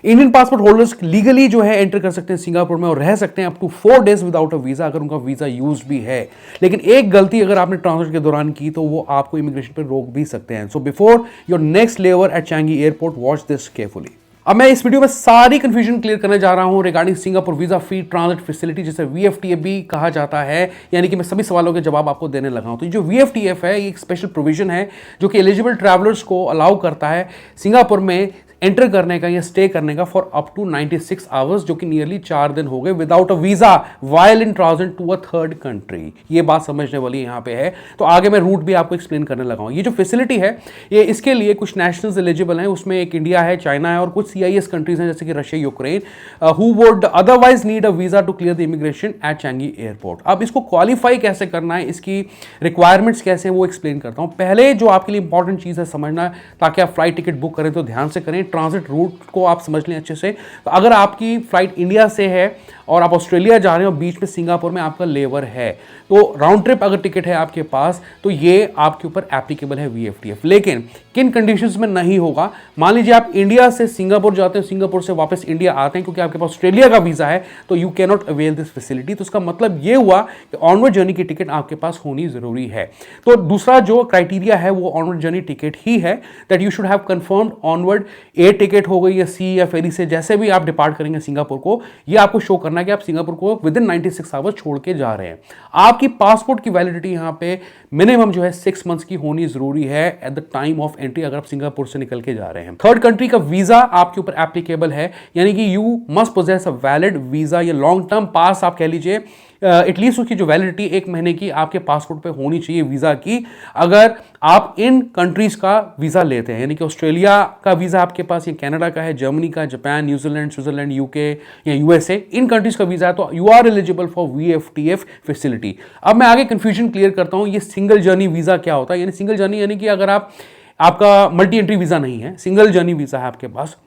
Indian passport holders legally जो है enter कर सकते हैं सिंगापुर में और रह सकते हैं up to 4 days without a visa, अगर उनका वीजा यूज भी है। लेकिन एक गलती अगर आपने ट्रांजिट के दौरान की तो वो आपको इमिग्रेशन पर रोक भी सकते हैं। So before your next layover at Changi Airport, watch this carefully. अब मैं इस वीडियो में सारी कंफ्यूजन क्लियर करने जा रहा हूं regarding Singapore visa free transit facility, जिसे वीएफटीएफ भी कहा जाता है। यानी कि मैं सभी सवालों के जवाब आपको देने लगा हूं। तो जो वीएफटीएफ है, ये एक स्पेशल प्रोविजन है जो कि एलिजिबल ट्रैवलर्स को अलाउ करता है सिंगापुर में एंटर करने का या स्टे करने का फॉर अप टू 96 आवर्स, जो कि नियरली 4 दिन हो गए without a visa while in transit to a third country. ये बात समझने वाली यहां पे है। तो आगे मैं रूट भी आपको एक्सप्लेन करने लगा हूं। ये जो फैसिलिटी है, ये इसके लिए कुछ नेशनल्स एलिजिबल हैं। उसमें एक इंडिया है, चाइना है और कुछ सीआईएस कंट्रीज हैं जैसे कि Russia, Ukraine, who would otherwise need a visa to clear the immigration at Changi Airport. अब इसको क्वालिफाई कैसे करना है, इसकी रिक्वायरमेंट्स कैसे हैं, वो एक्सप्लेन करता हूं। पहले जो आपके लिए इंपॉर्टेंट चीज है समझना, ताकि आप फ्लाइट टिकट बुक करें तो ध्यान से करें, ट्रांजिट रूट को आप समझ लें अच्छे से। तो अगर आपकी फ्लाइट इंडिया से है और आप ऑस्ट्रेलिया जा रहे हो, बीच में सिंगापुर में आपका लेवर है, तो राउंड ट्रिप अगर टिकट है आपके पास तो ये आपके ऊपर एप्लीकेबल है वीएफटीएफ। लेकिन किन कंडीशंस में नहीं होगा? मान लीजिए आप इंडिया से सिंगापुर जाते हैं, सिंगापुर से वापस इंडिया आते हैं, क्योंकि आपके पास ऑस्ट्रेलिया का वीजा है, तो you can not avail this facility. तो उसका मतलब ये हुआ कि ऑनवर्ड जर्नी की टिकट आपके पास होनी जरूरी है। तो दूसरा जो क्राइटेरिया है वो ऑनवर्ड जर्नी टिकट ही है, that you should have confirmed onward air ticket हो गई या सी या फेरी से, जैसे भी आप डिपार्ट करेंगे सिंगापुर को, ये आपको शो करना है कि आप सिंगापुर को विद इन 96 आवर्स छोड़ के जा रहे हैं। आपकी पासपोर्ट की वैलिडिटी यहां पे मिनिमम जो है 6 मंथ्स की होनी जरूरी है at the time of entry, अगर आप सिंगापुर से निकल के जा रहे हैं। थर्ड कंट्री का वीजा आपके ऊपर एप्लीकेबल है, यानी कि you must possess a valid visa या लॉन्ग टर्म पास आप कह लीजिए, एटलीस्ट उसकी जो वैलिडिटी 1 महीने की आपके पासपोर्ट पे होनी चाहिए वीजा की, अगर आप इन कंट्रीज का वीजा लेते हैं। यानी कि ऑस्ट्रेलिया का वीजा आपके पास, या कनाडा का है, जर्मनी का, जापान, न्यूजीलैंड, स्विट्जरलैंड, यूके या यूएसए, इन कंट्रीज का वीजा है, तो you are eligible for VFTF facility. अब मैं आगे कंफ्यूजन क्लियर करता हूं, ये सिंगल जर्नी वीजा क्या होता है। यानी सिंगल जर्नी यानी कि अगर आपका मल्टी एंट्री वीजा नहीं है, सिंगल जर्नी वीजा है आपके पास,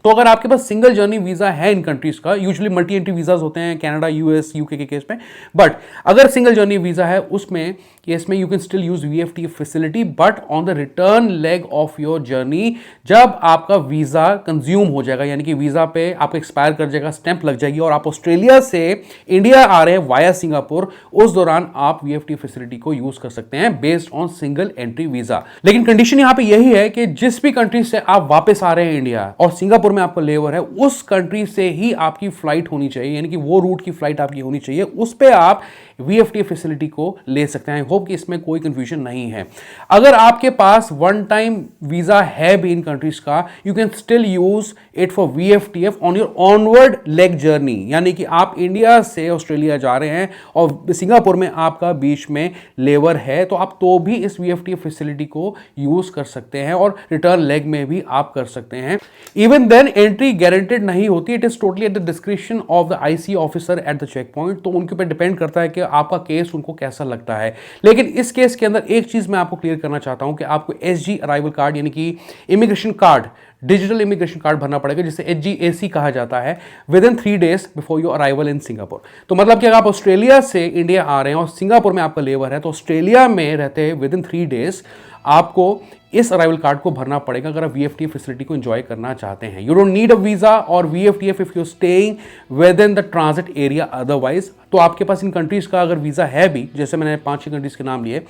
तो अगर आपके पास सिंगल जर्नी वीजा है इन कंट्रीज का, यूजुअली मल्टी एंट्री वीजाज होते हैं कनाडा, यूएस, यूके के केस में, बट अगर सिंगल जर्नी वीजा है उसमें केस में you can still use VFTF facility, but on the return leg of your journey, जब आपका वीजा कंज्यूम हो जाएगा, यानी कि वीजा पे आपका एक्सपायर कर जाएगा, स्टैंप लग जाएगी और आप ऑस्ट्रेलिया से इंडिया आ रहे हैं वाया सिंगापुर, उस दौरान आप वीएफटीएफ फैसिलिटी को यूज कर सकते हैं based on single entry visa. लेकिन कंडीशन यहां पर यही है कि जिस भी कंट्री से आप वापस आ रहे हैं इंडिया और सिंगापुर में आपका लेवर है, उस कंट्री से ही आपकी फ्लाइट होनी चाहिए, यानी कि वो रूट की फ्लाइट आपकी होनी चाहिए, उस पे आप वीएफटीएफ फैसिलिटी को ले सकते हैं। होप कि इसमें कोई कंफ्यूजन नहीं है। अगर आपके पास वन टाइम वीजा है भी इन कंट्रीज का, you can still use it for VFTF on your onward leg journey, यानी कि आप इंडिया से ऑस्ट्रेलिया जा रहे हैं और सिंगापुर में आपका बीच में लेवर है, तो आप तो भी इस वीएफटीएफ फैसिलिटी को यूज कर सकते हैं और रिटर्न लेग में भी आप कर सकते हैं। इवन देन एंट्री गारंटेड नहीं होती, it is totally at the description of the IC officer at the check point. तो उनके ऊपर डिपेंड करता है कि आपका केस उनको कैसा लगता है। लेकिन इस केस के अंदर एक चीज मैं आपको क्लियर करना चाहता हूं कि आपको एसजी अराइवल कार्ड, यानी कि immigration card, digital immigration card भरना पड़ेगा, जिसे एचजीएसी कहा जाता है, with in 3 days before your arrival in Singapore. तो मतलब कि अगर आप ऑस्ट्रेलिया से इंडिया आ रहे हैं और सिंगापुर में आपका लेवर है, तो ऑस्ट्रेलिया में रहते हैं विद इन 3 डेज आपको इस अराइवल कार्ड को भरना पड़ेगा अगर आप वीएफटीएफ फैसिलिटी को एंजॉय करना चाहते हैं। You don't need a visa और VFTF if you staying within the transit area otherwise. तो आपके पास इन कंट्रीज का अगर वीजा है भी, जैसे मैंने 5-6 कंट्रीज के नाम लिए,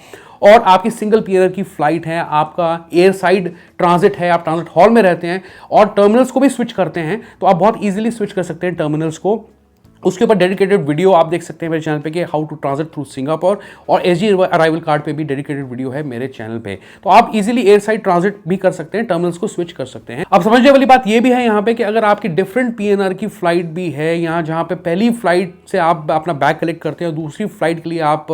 और आपकी सिंगल पीरियड की फ्लाइट है, आपका एयर साइड ट्रांजिट है, आप ट्रांजिट हॉल में रहते हैं और टर्मिनल्स को भी स्विच करते हैं, तो आप बहुत ईजिली स्विच कर सकते हैं टर्मिनल्स को। उसके ऊपर डेडिकेटेड वीडियो आप देख सकते हैं मेरे चैनल पे कि how to transit through Singapore, और एसजी अराइवल कार्ड पे भी डेडिकेटेड वीडियो है मेरे चैनल पे। तो आप इजीली एयर साइड ट्रांजिट भी कर सकते हैं, टर्मिनल्स को स्विच कर सकते हैं। अब समझने वाली बात ये भी है यहाँ पे कि अगर आपकी डिफरेंट पीएनआर की फ्लाइट भी है यहाँ, जहाँ पे पहली फ्लाइट से आप अपना बैग कलेक्ट करते हैं और दूसरी फ्लाइट के लिए आप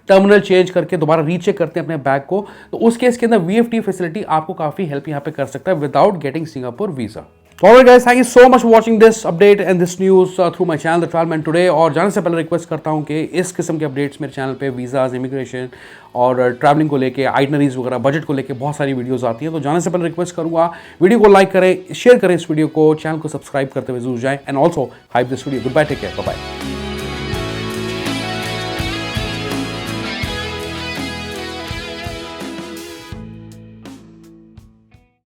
टर्मिनल चेंज करके दोबारा रीचेक करते हैं अपने बैग को, तो उस केस के अंदर वीएफटीएफ फैसिलिटी आपको काफी हेल्प यहाँ पे कर सकता है without getting Singapore visa. Alright guys, thank you so much for watching this update and this news through my channel The Travelman Today। और जाने से पहले रिक्वेस्ट करता हूँ कि इस किस्म के अपडेट्स मेरे चैनल पे वीज़ाज, इमिग्रेशन और ट्रैवलिंग को लेके, आइटनरीज वगैरह, बजट को लेके बहुत सारी वीडियोस आती हैं। तो जाने से पहले रिक्वेस्ट करूँगा वीडियो को लाइक करें, शेयर करें इस वीडियो को, चैनल को सब्सक्राइब करते हुए जरूर जाएं, and also hype this video. Goodbye, take care, bye bye.